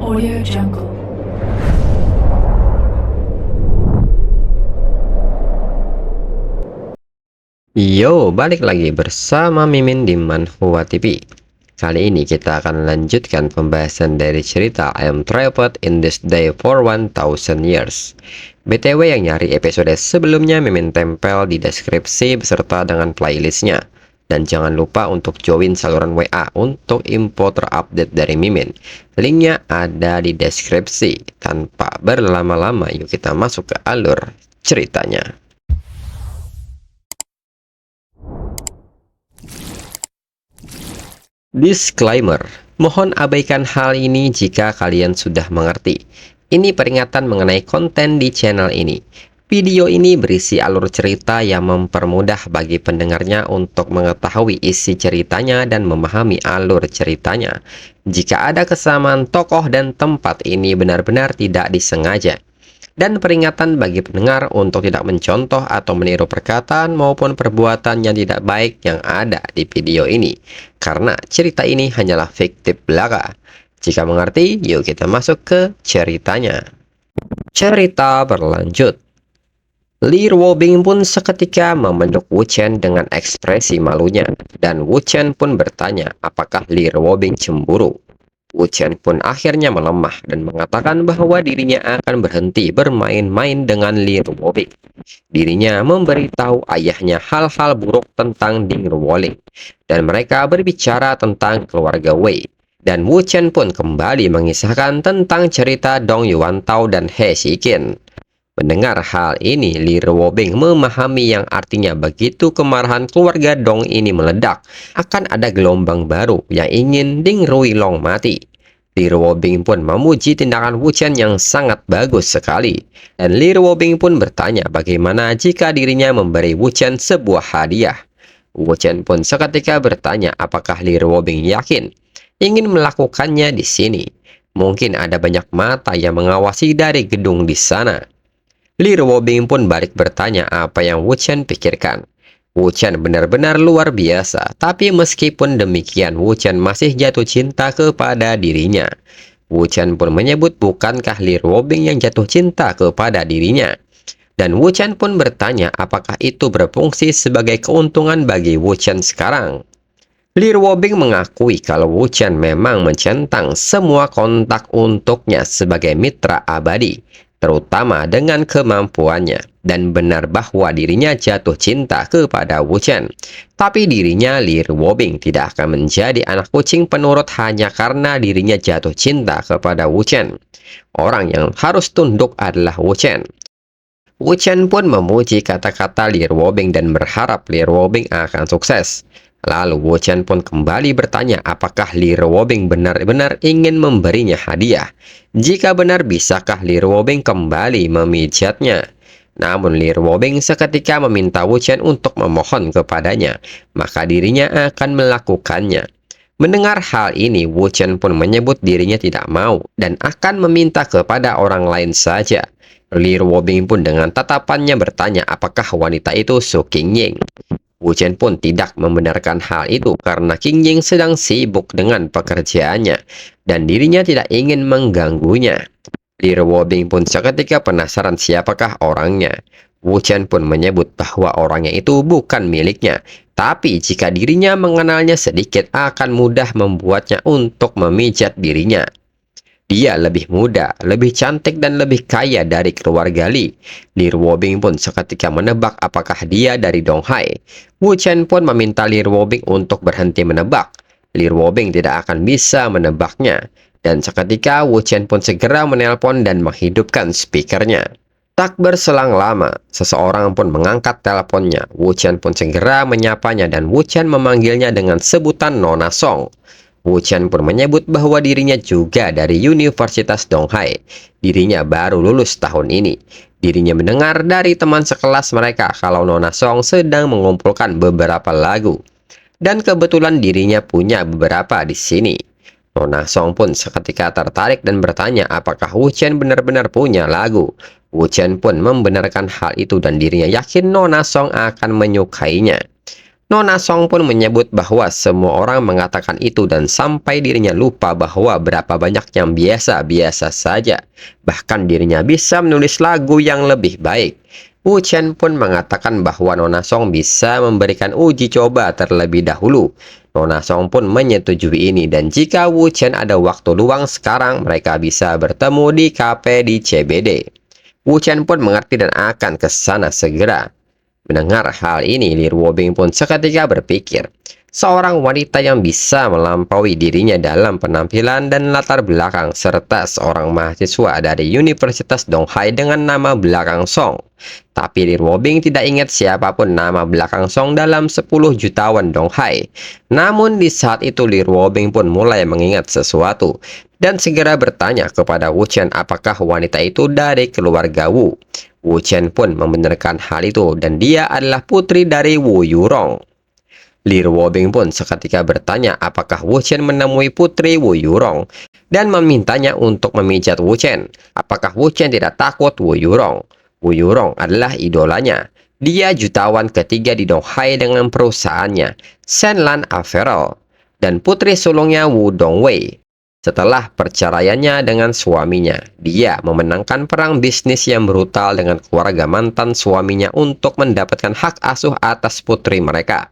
Audio Jungle. Yo, balik lagi bersama Mimin di Manhwa TV. Kali ini kita akan lanjutkan pembahasan dari cerita I Am Trapped in This Day for 1000 Years. BTW yang nyari episode sebelumnya Mimin tempel di deskripsi beserta dengan playlistnya. Dan jangan lupa untuk join saluran WA untuk info terupdate dari Mimin. Linknya ada di deskripsi. Tanpa berlama-lama, yuk kita masuk ke alur ceritanya. Disclaimer, mohon abaikan hal ini jika kalian sudah mengerti. Ini peringatan mengenai konten di channel ini. Video ini berisi alur cerita yang mempermudah bagi pendengarnya untuk mengetahui isi ceritanya dan memahami alur ceritanya. Jika ada kesamaan tokoh dan tempat, ini benar-benar tidak disengaja. Dan peringatan bagi pendengar untuk tidak mencontoh atau meniru perkataan maupun perbuatan yang tidak baik yang ada di video ini, karena cerita ini hanyalah fiktif belaka. Jika mengerti, yuk kita masuk ke ceritanya. Cerita berlanjut. Li Ruobing pun seketika memeluk Wu Chen dengan ekspresi malunya, dan Wu Chen pun bertanya apakah Li Ruobing cemburu. Wu Chen pun akhirnya melemah dan mengatakan bahwa dirinya akan berhenti bermain-main dengan Li Ruobing. Dirinya memberitahu ayahnya hal-hal buruk tentang Ding Ruoling, dan mereka berbicara tentang keluarga Wei. Dan Wu Chen pun kembali mengisahkan tentang cerita Dong Yuantao dan He Xiqin. Mendengar hal ini, Li Ruobing memahami yang artinya begitu kemarahan keluarga Dong ini meledak, akan ada gelombang baru yang ingin Ding Ruilong mati. Li Ruobing pun memuji tindakan Wu Chen yang sangat bagus sekali. Dan Li Ruobing pun bertanya bagaimana jika dirinya memberi Wu Chen sebuah hadiah. Wu Chen pun seketika bertanya apakah Li Ruobing yakin ingin melakukannya di sini. Mungkin ada banyak mata yang mengawasi dari gedung di sana. Li Ruobing pun balik bertanya apa yang Wu Chen pikirkan. Wu Chen benar-benar luar biasa, tapi meskipun demikian Wu Chen masih jatuh cinta kepada dirinya. Wu Chen pun menyebut bukankah Li Ruobing yang jatuh cinta kepada dirinya. Dan Wu Chen pun bertanya apakah itu berfungsi sebagai keuntungan bagi Wu Chen sekarang. Li Ruobing mengakui kalau Wu Chen memang mencentang semua kontak untuknya sebagai mitra abadi, terutama dengan kemampuannya, dan benar bahwa dirinya jatuh cinta kepada Wu Chen. Tapi dirinya, Li Ruobing, tidak akan menjadi anak kucing penurut hanya karena dirinya jatuh cinta kepada Wu Chen. Orang yang harus tunduk adalah Wu Chen. Wu Chen pun memuji kata-kata Li Ruobing dan berharap Li Ruobing akan sukses. Lalu Wu Chen pun kembali bertanya apakah Li Ruobing benar-benar ingin memberinya hadiah. Jika benar, bisakah Li Ruobing kembali memijatnya? Namun Li Ruobing seketika meminta Wu Chen untuk memohon kepadanya, maka dirinya akan melakukannya. Mendengar hal ini, Wu Chen pun menyebut dirinya tidak mau dan akan meminta kepada orang lain saja. Li Ruobing pun dengan tatapannya bertanya apakah wanita itu Su Qingying. Wu Chen pun tidak membenarkan hal itu karena Qingying sedang sibuk dengan pekerjaannya dan dirinya tidak ingin mengganggunya. Li Ruobing pun seketika penasaran siapakah orangnya. Wu Chen pun menyebut bahwa orangnya itu bukan miliknya, tapi jika dirinya mengenalnya sedikit akan mudah membuatnya untuk memijat dirinya. Dia lebih muda, lebih cantik, dan lebih kaya dari keluarga Li. Li Ruobing pun seketika menebak apakah dia dari Donghai. Wu Chen pun meminta Li Ruobing untuk berhenti menebak. Li Ruobing tidak akan bisa menebaknya. Dan seketika Wu Chen pun segera menelpon dan menghidupkan speakernya. Tak berselang lama, seseorang pun mengangkat teleponnya. Wu Chen pun segera menyapanya dan Wu Chen memanggilnya dengan sebutan Nona Song. Wu Chen pun menyebut bahwa dirinya juga dari Universitas Donghai. Dirinya baru lulus tahun ini. Dirinya mendengar dari teman sekelas mereka kalau Nona Song sedang mengumpulkan beberapa lagu. Dan kebetulan dirinya punya beberapa di sini. Nona Song pun seketika tertarik dan bertanya apakah Wu Chen benar-benar punya lagu. Wu Chen pun membenarkan hal itu dan dirinya yakin Nona Song akan menyukainya. Nona Song pun menyebut bahwa semua orang mengatakan itu dan sampai dirinya lupa bahwa berapa banyak yang biasa-biasa saja. Bahkan dirinya bisa menulis lagu yang lebih baik. Wu Chen pun mengatakan bahwa Nona Song bisa memberikan uji coba terlebih dahulu. Nona Song pun menyetujui ini dan jika Wu Chen ada waktu luang sekarang, mereka bisa bertemu di kafe di CBD. Wu Chen pun mengerti dan akan ke sana segera. Mendengar hal ini, Lee Wobing pun seketika berpikir, seorang wanita yang bisa melampaui dirinya dalam penampilan dan latar belakang, serta seorang mahasiswa dari Universitas Donghai dengan nama belakang Song. Tapi Lee Wobing tidak ingat siapapun nama belakang Song dalam 10 jutawan Donghai. Namun di saat itu Lee Wobing pun mulai mengingat sesuatu, dan segera bertanya kepada Wu Chen apakah wanita itu dari keluarga Wu. Wu Chen pun membenarkan hal itu dan dia adalah putri dari Wu Yurong. Lee Wobing pun seketika bertanya apakah Wu Chen menemui putri Wu Yurong dan memintanya untuk memijat Wu Chen. Apakah Wu Chen tidak takut Wu Yurong? Wu Yurong adalah idolanya. Dia jutawan ketiga di Donghai dengan perusahaannya, Shenlan Apparel, dan putri sulungnya Wu Dongwei. Setelah perceraiannya dengan suaminya, dia memenangkan perang bisnis yang brutal dengan keluarga mantan suaminya untuk mendapatkan hak asuh atas putri mereka.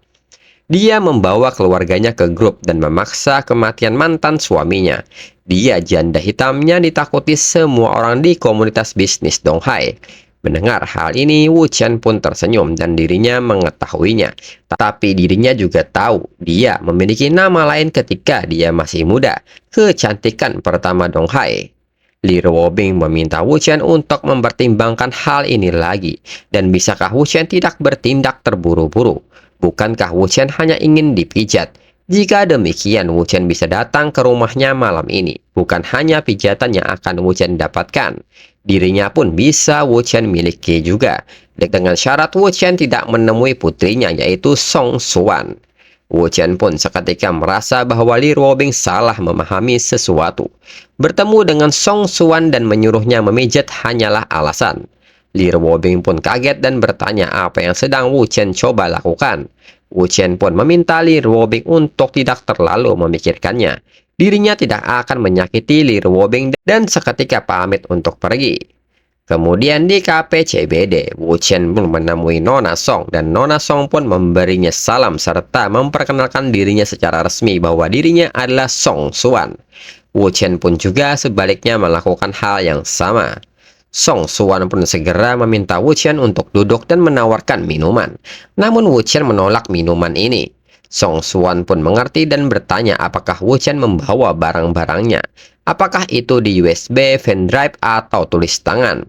Dia membawa keluarganya ke grup dan memaksa kematian mantan suaminya. Dia janda hitamnya ditakuti semua orang di komunitas bisnis Donghai. Mendengar hal ini, Wu Chen pun tersenyum dan dirinya mengetahuinya. Tapi dirinya juga tahu dia memiliki nama lain ketika dia masih muda, kecantikan pertama Donghai. Lee Wobing meminta Wu Chen untuk mempertimbangkan hal ini lagi. Dan bisakah Wu Chen tidak bertindak terburu-buru? Bukankah Wu Chen hanya ingin dipijat? Jika demikian, Wu Chen bisa datang ke rumahnya malam ini. Bukan hanya pijatan yang akan Wu Chen dapatkan. Dirinya pun bisa Wu Chen miliki juga. Dengan syarat Wu Chen tidak menemui putrinya yaitu Song Xuan. Wu Chen pun seketika merasa bahwa Lee Wobing salah memahami sesuatu. Bertemu dengan Song Xuan dan menyuruhnya memijat hanyalah alasan. Lee Wobing pun kaget dan bertanya apa yang sedang Wu Chen coba lakukan. Wu Chen pun meminta Lee Wobing untuk tidak terlalu memikirkannya. Dirinya tidak akan menyakiti Lee Wobing dan seketika pamit untuk pergi. Kemudian di kafe CBD, Wu Chen pun menemui Nona Song dan Nona Song pun memberinya salam serta memperkenalkan dirinya secara resmi bahwa dirinya adalah Song Xuan. Wu Chen pun juga sebaliknya melakukan hal yang sama. Song Xuan pun segera meminta Wu Chen untuk duduk dan menawarkan minuman. Namun Wu Chen menolak minuman ini. Song Xuan pun mengerti dan bertanya apakah Wu Chen membawa barang-barangnya. Apakah itu di USB, pen drive, atau tulis tangan?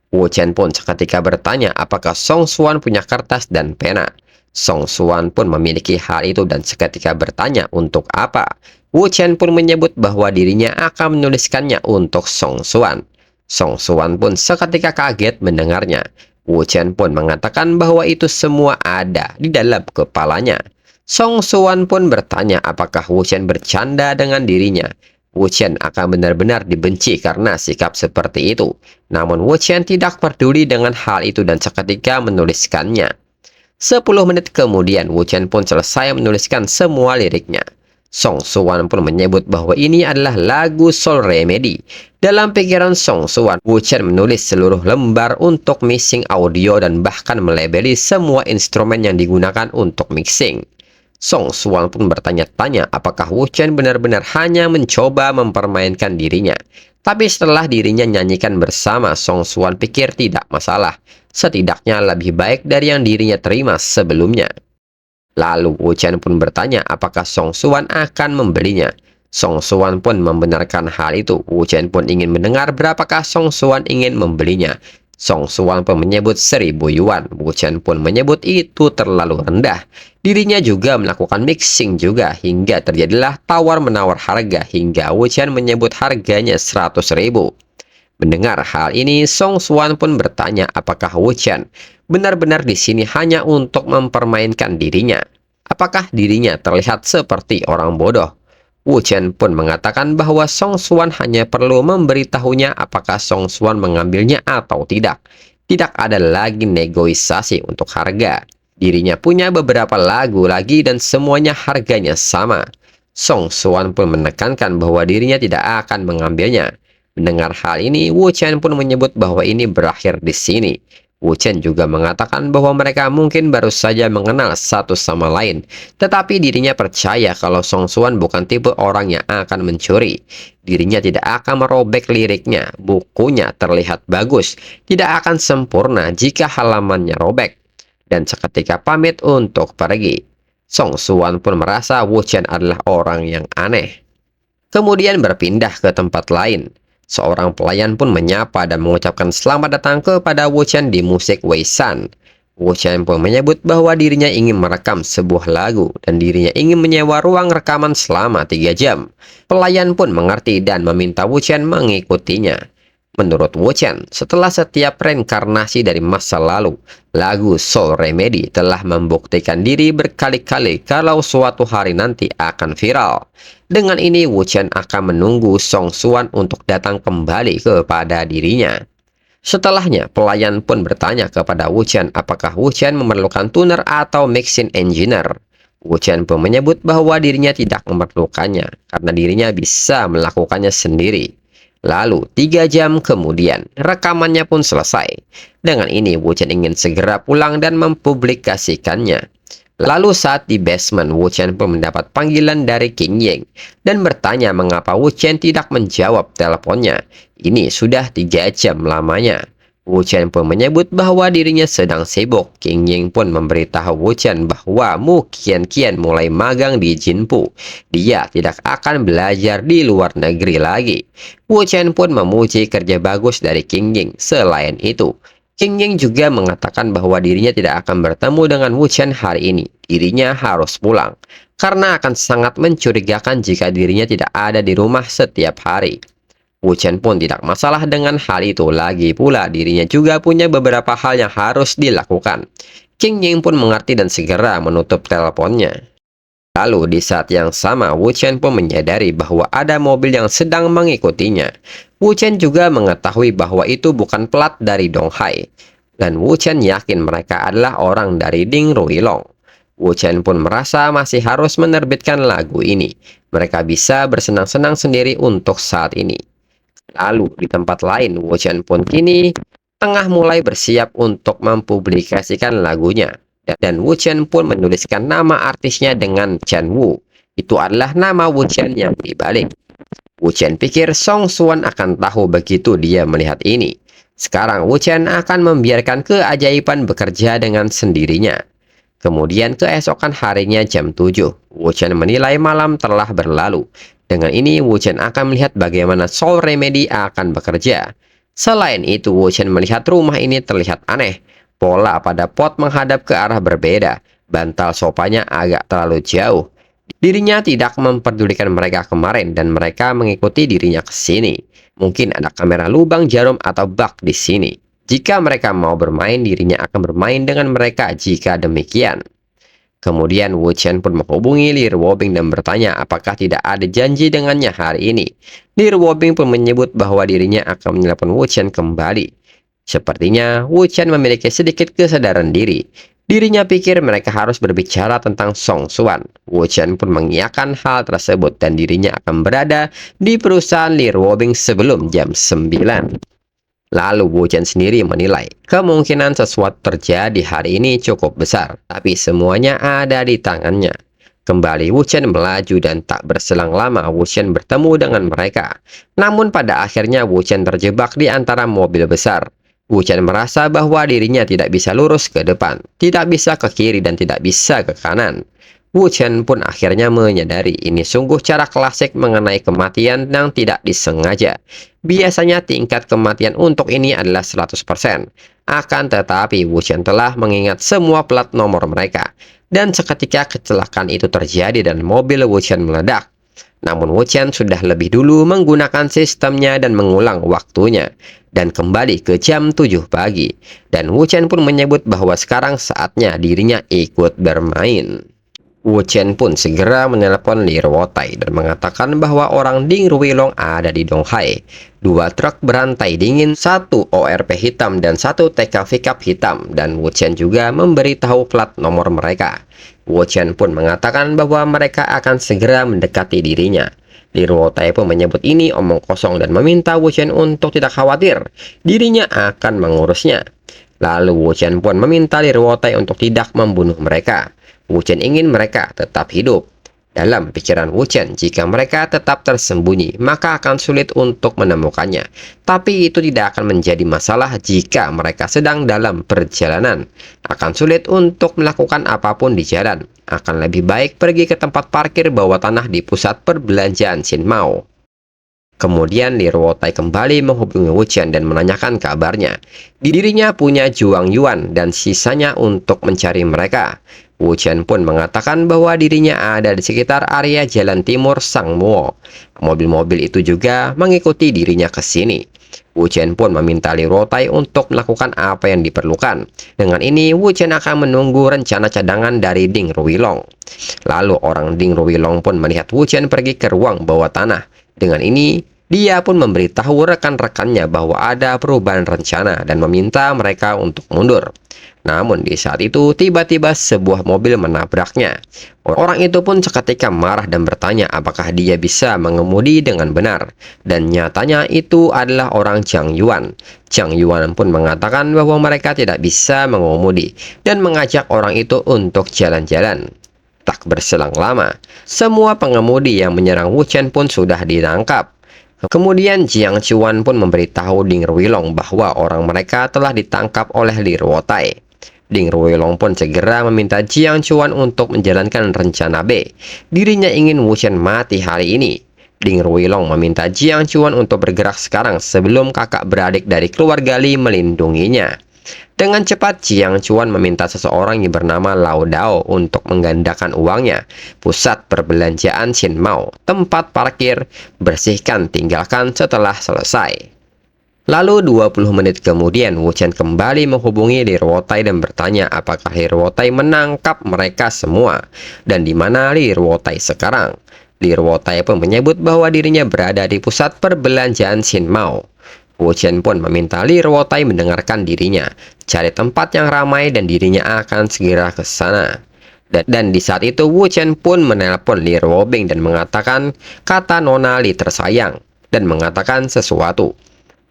Wu Chen pun seketika bertanya apakah Song Xuan punya kertas dan pena. Song Xuan pun memiliki hal itu dan seketika bertanya untuk apa. Wu Chen pun menyebut bahwa dirinya akan menuliskannya untuk Song Xuan. Song Xuan pun seketika kaget mendengarnya. Wu Chen pun mengatakan bahwa itu semua ada di dalam kepalanya. Song Xuan pun bertanya apakah Wu Chen bercanda dengan dirinya. Wu Chen akan benar-benar dibenci karena sikap seperti itu. Namun Wu Chen tidak peduli dengan hal itu dan seketika menuliskannya. 10 menit kemudian Wu Chen pun selesai menuliskan semua liriknya. Song Xuan pun menyebut bahwa ini adalah lagu Soul Remedy. Dalam pikiran Song Xuan, Wu Chen menulis seluruh lembar untuk mixing audio dan bahkan melabeli semua instrumen yang digunakan untuk mixing. Song Xuan pun bertanya-tanya apakah Wu Chen benar-benar hanya mencoba mempermainkan dirinya. Tapi setelah dirinya nyanyikan bersama, Song Xuan pikir tidak masalah. Setidaknya lebih baik dari yang dirinya terima sebelumnya. Lalu Wu Chen pun bertanya apakah Song Xuan akan membelinya. Song Xuan pun membenarkan hal itu. Wu Chen pun ingin mendengar berapakah Song Xuan ingin membelinya. Song Xuan pun menyebut 1000 yuan. Wu Chen pun menyebut itu terlalu rendah. Dirinya juga melakukan mixing juga hingga terjadilah tawar-menawar harga hingga Wu Chen menyebut harganya 100.000. Mendengar hal ini, Song Xuan pun bertanya apakah Wu Chen benar-benar di sini hanya untuk mempermainkan dirinya. Apakah dirinya terlihat seperti orang bodoh? Wu Chen pun mengatakan bahwa Song Xuan hanya perlu memberitahunya apakah Song Xuan mengambilnya atau tidak. Tidak ada lagi negosiasi untuk harga. Dirinya punya beberapa lagu lagi dan semuanya harganya sama. Song Suan pun menekankan bahwa dirinya tidak akan mengambilnya. Mendengar hal ini, Wu Chen pun menyebut bahwa ini berakhir di sini. Wu Chen juga mengatakan bahwa mereka mungkin baru saja mengenal satu sama lain, tetapi dirinya percaya kalau Song Suan bukan tipe orang yang akan mencuri. Dirinya tidak akan merobek liriknya, bukunya terlihat bagus, tidak akan sempurna jika halamannya robek. Dan seketika pamit untuk pergi, Song Suan pun merasa Wu Chen adalah orang yang aneh. Kemudian berpindah ke tempat lain. Seorang pelayan pun menyapa dan mengucapkan selamat datang kepada Wu Chen di musik Wei San. Wu Chen pun menyebut bahwa dirinya ingin merekam sebuah lagu dan dirinya ingin menyewa ruang rekaman selama 3 jam. Pelayan pun mengerti dan meminta Wu Chen mengikutinya. Menurut Wu Chen, setelah setiap reinkarnasi dari masa lalu, lagu Soul Remedy telah membuktikan diri berkali-kali kalau suatu hari nanti akan viral. Dengan ini, Wu Chen akan menunggu Song Suan untuk datang kembali kepada dirinya. Setelahnya, pelayan pun bertanya kepada Wu Chen apakah Wu Chen memerlukan tuner atau mixing engineer. Wu Chen pun menyebut bahwa dirinya tidak memerlukannya karena dirinya bisa melakukannya sendiri. Lalu, 3 jam kemudian, rekamannya pun selesai. Dengan ini, Wu Chen ingin segera pulang dan mempublikasikannya. Lalu saat di basement, Wu Chen pun mendapat panggilan dari King Ying dan bertanya mengapa Wu Chen tidak menjawab teleponnya. Ini sudah 3 jam lamanya. Wu Chen pun menyebut bahwa dirinya sedang sibuk. King Ying pun memberitahu Wu Chen bahwa Mu Qian mulai magang di Jinpu. Dia tidak akan belajar di luar negeri lagi. Wu Chen pun memuji kerja bagus dari King Ying. Selain itu, King Ying juga mengatakan bahwa dirinya tidak akan bertemu dengan Wu Chen hari ini. Dirinya harus pulang, karena akan sangat mencurigakan jika dirinya tidak ada di rumah setiap hari. Wu Chen pun tidak masalah dengan hal itu, lagi pula dirinya juga punya beberapa hal yang harus dilakukan. King Ying pun mengerti dan segera menutup teleponnya. Lalu di saat yang sama, Wu Chen pun menyadari bahwa ada mobil yang sedang mengikutinya. Wu Chen juga mengetahui bahwa itu bukan plat dari Dong Hai. Dan Wu Chen yakin mereka adalah orang dari Ding Ruilong. Wu Chen pun merasa masih harus menerbitkan lagu ini. Mereka bisa bersenang-senang sendiri untuk saat ini. Lalu di tempat lain, Wu Chen pun kini tengah mulai bersiap untuk mempublikasikan lagunya. Dan Wu Chen pun menuliskan nama artisnya dengan Chen Wu. Itu adalah nama Wu Chen yang dibalik. Wu Chen pikir Song Suan akan tahu begitu dia melihat ini. Sekarang Wu Chen akan membiarkan keajaiban bekerja dengan sendirinya. Kemudian keesokan harinya jam 7, Wu Chen menilai malam telah berlalu. Dengan ini, Wu Chen akan melihat bagaimana Soul Remedy akan bekerja. Selain itu, Wu Chen melihat rumah ini terlihat aneh. Pola pada pot menghadap ke arah berbeda. Bantal sofanya agak terlalu jauh. Dirinya tidak memperdulikan mereka kemarin dan mereka mengikuti dirinya ke sini. Mungkin ada kamera lubang jarum atau bug di sini. Jika mereka mau bermain, dirinya akan bermain dengan mereka jika demikian. Kemudian Wu Chen pun menghubungi Lir Wobing dan bertanya apakah tidak ada janji dengannya hari ini. Lir Wobing pun menyebut bahwa dirinya akan menelpon Wu Chen kembali. Sepertinya Wu Chen memiliki sedikit kesadaran diri. Dirinya pikir mereka harus berbicara tentang Song Suan. Wu Chen pun mengiyakan hal tersebut dan dirinya akan berada di perusahaan Lir Wobing sebelum jam 9. Lalu Wu Chen sendiri menilai, kemungkinan sesuatu terjadi hari ini cukup besar, tapi semuanya ada di tangannya. Kembali Wu Chen melaju dan tak berselang lama Wu Chen bertemu dengan mereka. Namun pada akhirnya Wu Chen terjebak di antara mobil besar. Wu Chen merasa bahwa dirinya tidak bisa lurus ke depan, tidak bisa ke kiri dan tidak bisa ke kanan. Wu Chen pun akhirnya menyadari ini sungguh cara klasik mengenai kematian yang tidak disengaja. Biasanya tingkat kematian untuk ini adalah 100%. Akan tetapi Wu Chen telah mengingat semua plat nomor mereka. Dan seketika kecelakaan itu terjadi dan mobil Wu Chen meledak. Namun Wu Chen sudah lebih dulu menggunakan sistemnya dan mengulang waktunya. Dan kembali ke jam 7 pagi. Dan Wu Chen pun menyebut bahwa sekarang saatnya dirinya ikut bermain. Wu Chen pun segera menelpon Li Ruotai dan mengatakan bahwa orang Ding Ruilong ada di Donghai. Dua truk berantai dingin, satu ORP hitam dan satu TK pickup hitam, dan Wu Chen juga memberitahu plat nomor mereka. Wu Chen pun mengatakan bahwa mereka akan segera mendekati dirinya. Li Ruotai pun menyebut ini omong kosong dan meminta Wu Chen untuk tidak khawatir, dirinya akan mengurusnya. Lalu Wu Chen pun meminta Li Ruotai untuk tidak membunuh mereka. Wu Chen ingin mereka tetap hidup. Dalam pikiran Wu Chen, jika mereka tetap tersembunyi, maka akan sulit untuk menemukannya. Tapi itu tidak akan menjadi masalah jika mereka sedang dalam perjalanan. Akan sulit untuk melakukan apapun di jalan. Akan lebih baik pergi ke tempat parkir bawah tanah di pusat perbelanjaan Xin Mao. Kemudian Li Ruotai kembali menghubungi Wu Chen dan menanyakan kabarnya. Dirinya punya Juang Yuan dan sisanya untuk mencari mereka. Wu Chen pun mengatakan bahwa dirinya ada di sekitar area Jalan Timur Sangmuo. Mobil-mobil itu juga mengikuti dirinya ke sini. Wu Chen pun meminta Li Ruotai untuk melakukan apa yang diperlukan. Dengan ini, Wu Chen akan menunggu rencana cadangan dari Ding Ruilong. Lalu orang Ding Ruilong pun melihat Wu Chen pergi ke ruang bawah tanah. Dengan ini, dia pun memberitahu rekan-rekannya bahwa ada perubahan rencana dan meminta mereka untuk mundur. Namun di saat itu tiba-tiba sebuah mobil menabraknya. Orang itu pun seketika marah dan bertanya apakah dia bisa mengemudi dengan benar. Dan nyatanya itu adalah orang Zhang Yuan. Zhang Yuan pun mengatakan bahwa mereka tidak bisa mengemudi dan mengajak orang itu untuk jalan-jalan. Tak berselang lama, semua pengemudi yang menyerang Wu Chen pun sudah ditangkap. Kemudian Jiang Chuan pun memberitahu Ding Ruilong bahwa orang mereka telah ditangkap oleh Li Ruotai. Ding Ruilong pun segera meminta Jiang Chuan untuk menjalankan rencana B. Dirinya ingin Wu Chen mati hari ini. Ding Ruilong meminta Jiang Chuan untuk bergerak sekarang sebelum kakak beradik dari keluarga Li melindunginya. Dengan cepat, Jiang Chuan meminta seseorang yang bernama Lao Dao untuk menggandakan uangnya. Pusat perbelanjaan Xin Mao, tempat parkir, bersihkan, tinggalkan setelah selesai. Lalu 20 menit kemudian, Wu Chen kembali menghubungi Li Ruotai dan bertanya apakah Li Ruotai menangkap mereka semua dan di mana Li Ruotai sekarang. Li Ruotai pun menyebut bahwa dirinya berada di pusat perbelanjaan Xin Mao. Wu Chen pun meminta Li Ruotai mendengarkan dirinya, cari tempat yang ramai dan dirinya akan segera ke sana. Dan di saat itu Wu Chen pun menelpon Li Ruobing dan mengatakan kata Nona Li tersayang dan mengatakan sesuatu.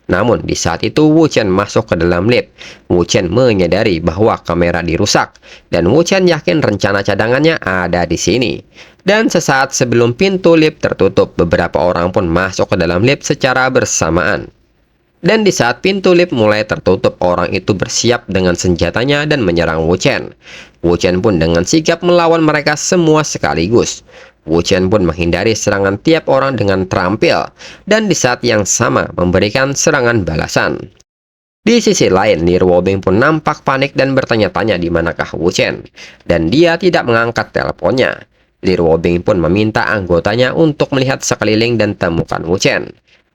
Namun di saat itu Wu Chen masuk ke dalam lift. Wu Chen menyadari bahwa kamera dirusak dan Wu Chen yakin rencana cadangannya ada di sini. Dan sesaat sebelum pintu lift tertutup, beberapa orang pun masuk ke dalam lift secara bersamaan. Dan di saat pintu lift mulai tertutup, orang itu bersiap dengan senjatanya dan menyerang Wu Chen. Wu Chen pun dengan sigap melawan mereka semua sekaligus. Wu Chen pun menghindari serangan tiap orang dengan terampil, dan di saat yang sama memberikan serangan balasan. Di sisi lain, Li Ruobing pun nampak panik dan bertanya-tanya di manakah Wu Chen, dan dia tidak mengangkat teleponnya. Li Ruobing pun meminta anggotanya untuk melihat sekeliling dan temukan Wu Chen.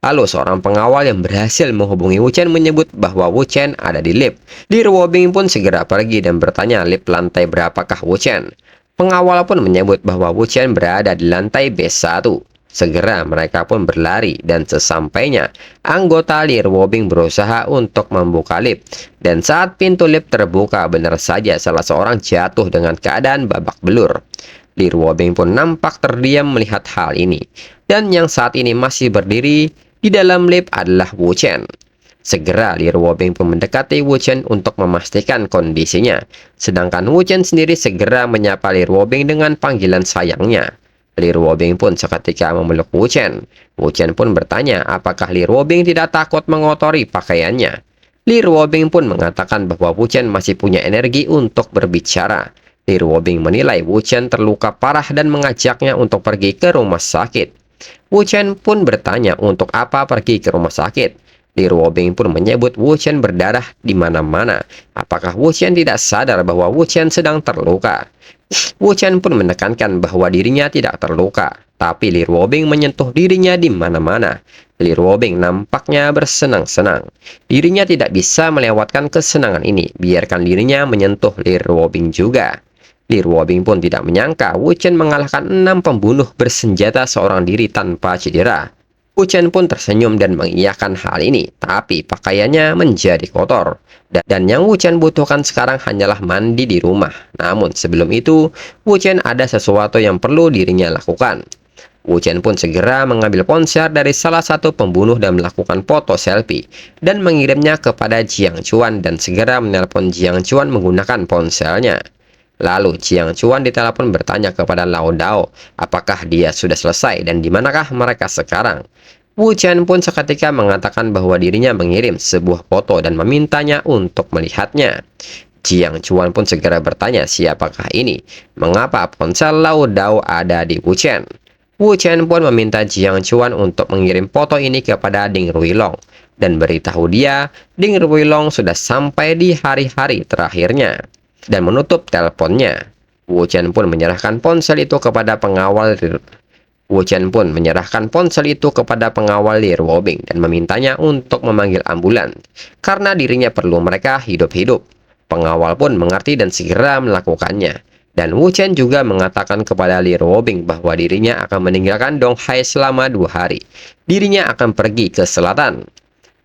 Lalu seorang pengawal yang berhasil menghubungi Wu Chen menyebut bahwa Wu Chen ada di lift. Li Ruobing pun segera pergi dan bertanya lift lantai berapakah Wu Chen. Pengawal pun menyebut bahwa Wu Chen berada di lantai B1. Segera mereka pun berlari dan sesampainya, anggota Li Ruobing berusaha untuk membuka lift. Dan saat pintu lift terbuka, benar saja salah seorang jatuh dengan keadaan babak belur. Li Ruobing pun nampak terdiam melihat hal ini. Dan yang saat ini masih berdiri di dalam lift adalah Wu Chen. Segera Li Ruobing pun mendekati Wu Chen untuk memastikan kondisinya. Sedangkan Wu Chen sendiri segera menyapa Li Ruobing dengan panggilan sayangnya. Li Ruobing pun seketika memeluk Wu Chen. Wu Chen pun bertanya apakah Li Ruobing tidak takut mengotori pakaiannya. Li Ruobing pun mengatakan bahwa Wu Chen masih punya energi untuk berbicara. Li Ruobing menilai Wu Chen terluka parah dan mengajaknya untuk pergi ke rumah sakit. Wu Chen pun bertanya untuk apa pergi ke rumah sakit. Li Ruobing pun menyebut Wu Chen berdarah di mana-mana. Apakah Wu Chen tidak sadar bahwa Wu Chen sedang terluka? Wu Chen pun menekankan bahwa dirinya tidak terluka, tapi Li Ruobing menyentuh dirinya di mana-mana. Li Ruobing nampaknya bersenang-senang. Dirinya tidak bisa melewatkan kesenangan ini. Biarkan dirinya menyentuh Li Ruobing juga. Li Ruobing pun tidak menyangka Wu Chen mengalahkan 6 pembunuh bersenjata seorang diri tanpa cedera. Wu Chen pun tersenyum dan mengiyakan hal ini, tapi pakaiannya menjadi kotor. Dan yang Wu Chen butuhkan sekarang hanyalah mandi di rumah. Namun sebelum itu, Wu Chen ada sesuatu yang perlu dirinya lakukan. Wu Chen pun segera mengambil ponsel dari salah satu pembunuh dan melakukan foto selfie dan mengirimnya kepada Jiang Chuan dan segera menelpon Jiang Chuan menggunakan ponselnya. Lalu Jiang Chuan ditelepon bertanya kepada Lao Dao apakah dia sudah selesai dan di manakah mereka sekarang. Wu Chen pun seketika mengatakan bahwa dirinya mengirim sebuah foto dan memintanya untuk melihatnya. Jiang Chuan pun segera bertanya siapakah ini, mengapa ponsel Lao Dao ada di Wu Chen. Wu Chen pun meminta Jiang Chuan untuk mengirim foto ini kepada Ding Ruilong dan beritahu dia Ding Ruilong sudah sampai di hari-hari terakhirnya dan menutup teleponnya. Wu Chen pun menyerahkan ponsel itu kepada pengawal Li Ruobing dan memintanya untuk memanggil ambulan karena dirinya perlu mereka hidup-hidup. Pengawal pun mengerti dan segera melakukannya. Dan Wu Chen juga mengatakan kepada Li Ruobing bahwa dirinya akan meninggalkan Donghai selama 2 hari. Dirinya akan pergi ke selatan.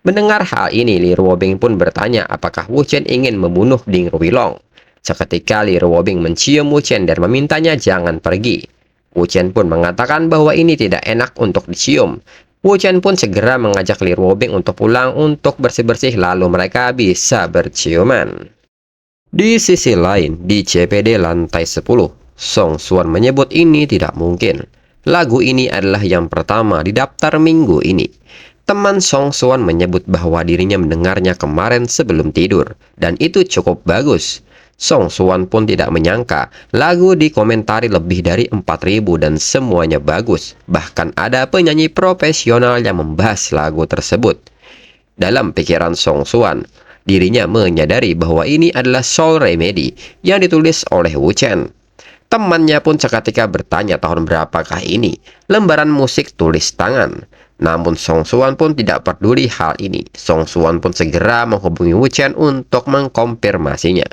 Mendengar hal ini, Li Ruobing pun bertanya apakah Wu Chen ingin membunuh Ding Ruilong. Seketika Li Ruobing mencium Wu Chen dan memintanya jangan pergi. Wu Chen pun mengatakan bahwa ini tidak enak untuk dicium. Wu Chen pun segera mengajak Li Ruobing untuk pulang untuk bersih-bersih lalu mereka bisa berciuman. Di sisi lain, di CPD lantai 10, Song Xuan menyebut ini tidak mungkin. Lagu ini adalah yang pertama di daftar minggu ini. Teman Song Xuan menyebut bahwa dirinya mendengarnya kemarin sebelum tidur, dan itu cukup bagus. Song Xuan pun tidak menyangka lagu dikomentari lebih dari 4.000 dan semuanya bagus. Bahkan ada penyanyi profesional yang membahas lagu tersebut. Dalam pikiran Song Xuan, dirinya menyadari bahwa ini adalah Soul Remedy yang ditulis oleh Wu Chen. Temannya pun seketika bertanya tahun berapakah ini, lembaran musik tulis tangan. Namun Song Xuan pun tidak peduli hal ini. Song Xuan pun segera menghubungi Wu Chen untuk mengkonfirmasinya.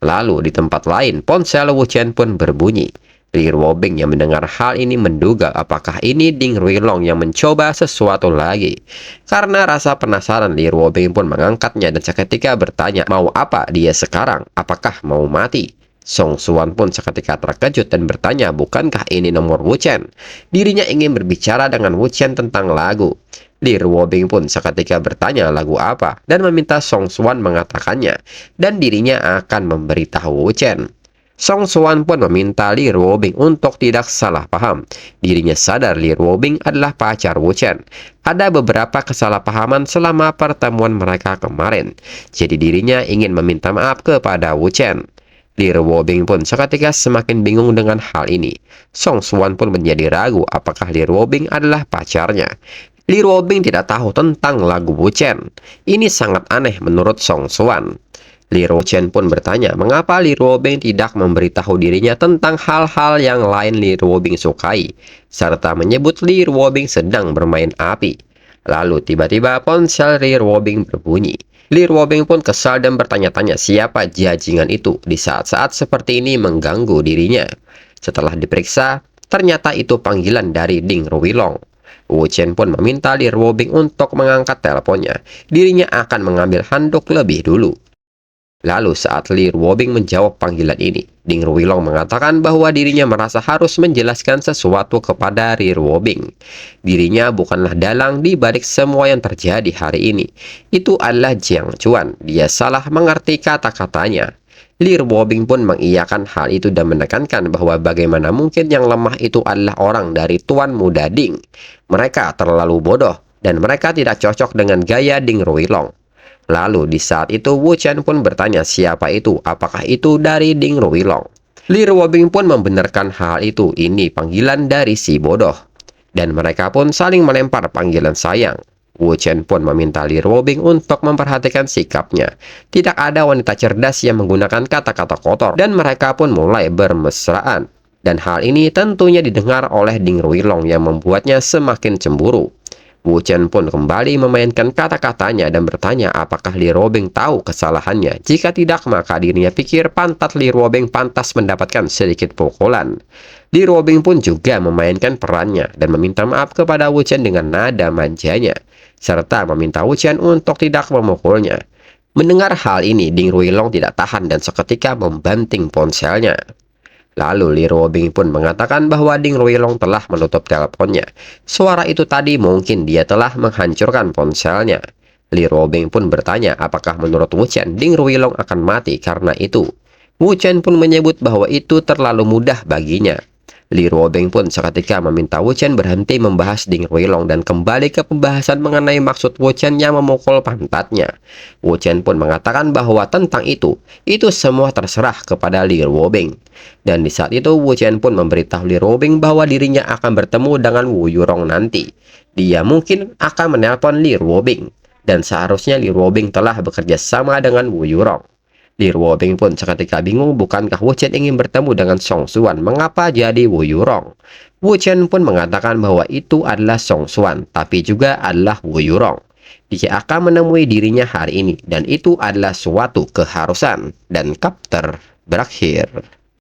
Lalu di tempat lain, ponsel Wu Chen pun berbunyi. Li Ruobing yang mendengar hal ini menduga apakah ini Ding Ruilong yang mencoba sesuatu lagi. Karena rasa penasaran, Li Ruobing pun mengangkatnya dan seketika bertanya mau apa dia sekarang, apakah mau mati. Song Xuan pun seketika terkejut dan bertanya bukankah ini nomor Wu Chen. Dirinya ingin berbicara dengan Wu Chen tentang lagu. Li Ruobing pun seketika bertanya lagu apa dan meminta Song Xuan mengatakannya dan dirinya akan memberitahu Wu Chen. Song Xuan pun meminta Li Ruobing untuk tidak salah paham. Dirinya sadar Li Ruobing adalah pacar Wu Chen. Ada beberapa kesalahpahaman selama pertemuan mereka kemarin. Jadi dirinya ingin meminta maaf kepada Wu Chen. Li Ruobing pun seketika semakin bingung dengan hal ini. Song Xuan pun menjadi ragu apakah Li Ruobing adalah pacarnya. Li Ruobing tidak tahu tentang lagu Wu Chen. Ini sangat aneh menurut Song Xuan. Li Ruobing pun bertanya mengapa Li Ruobing tidak memberitahu dirinya tentang hal-hal yang lain Li Ruobing sukai, serta menyebut Li Ruobing sedang bermain api. Lalu tiba-tiba ponsel Li Ruobing berbunyi. Li Ruobing pun kesal dan bertanya-tanya siapa jajingan itu di saat-saat seperti ini mengganggu dirinya. Setelah diperiksa, ternyata itu panggilan dari Ding Ruilong. Wu Chen pun meminta Li Ruobing untuk mengangkat teleponnya. Dirinya akan mengambil handuk lebih dulu. Lalu saat Li Ruobing menjawab panggilan ini, Ding Ruilong mengatakan bahwa dirinya merasa harus menjelaskan sesuatu kepada Li Ruobing. Dirinya bukanlah dalang di balik semua yang terjadi hari ini. Itu adalah Jiang Chuan. Dia salah mengerti kata-katanya. Li Ruobing pun mengiyakan hal itu dan menekankan bahwa bagaimana mungkin yang lemah itu adalah orang dari Tuan Muda Ding. Mereka terlalu bodoh dan mereka tidak cocok dengan gaya Ding Ruilong. Lalu di saat itu Wu Chen pun bertanya siapa itu, apakah itu dari Ding Ruilong. Li Ruobing pun membenarkan hal itu, ini panggilan dari si bodoh. Dan mereka pun saling melempar panggilan sayang. Wu Chen pun meminta Li Ruobing untuk memperhatikan sikapnya. Tidak ada wanita cerdas yang menggunakan kata-kata kotor dan mereka pun mulai bermesraan. Dan hal ini tentunya didengar oleh Ding Ruilong yang membuatnya semakin cemburu. Wu Chen pun kembali memainkan kata-katanya dan bertanya apakah Li Ruobing tahu kesalahannya. Jika tidak, maka dirinya pikir pantat Li Ruobing pantas mendapatkan sedikit pukulan. Li Ruobing pun juga memainkan perannya dan meminta maaf kepada Wu Chen dengan nada manjanya, serta meminta Wu Chen untuk tidak memukulnya. Mendengar hal ini, Ding Ruilong tidak tahan dan seketika membanting ponselnya. Lalu Li Ruobing pun mengatakan bahwa Ding Ruilong telah menutup teleponnya. Suara itu tadi mungkin dia telah menghancurkan ponselnya. Li Ruobing pun bertanya apakah menurut Wu Chen Ding Ruilong akan mati karena itu. Wu Chen pun menyebut bahwa itu terlalu mudah baginya. Li Ruobing pun seketika meminta Wu Chen berhenti membahas Ding Ruilong dan kembali ke pembahasan mengenai maksud Wu Chen yang memukul pantatnya. Wu Chen pun mengatakan bahwa tentang itu semua terserah kepada Li Ruobing. Dan di saat itu Wu Chen pun memberitahu Li Ruobing bahwa dirinya akan bertemu dengan Wu Yurong nanti. Dia mungkin akan menelpon Li Ruobing, dan seharusnya Li Ruobing telah bekerja sama dengan Wu Yurong. Li Ruobing pun seketika bingung, bukankah Wu Chen ingin bertemu dengan Song Xuan? Mengapa jadi Wu Yurong? Wu Chen pun mengatakan bahwa itu adalah Song Xuan, tapi juga adalah Wu Yurong. Dia akan menemui dirinya hari ini, dan itu adalah suatu keharusan. Dan chapter berakhir.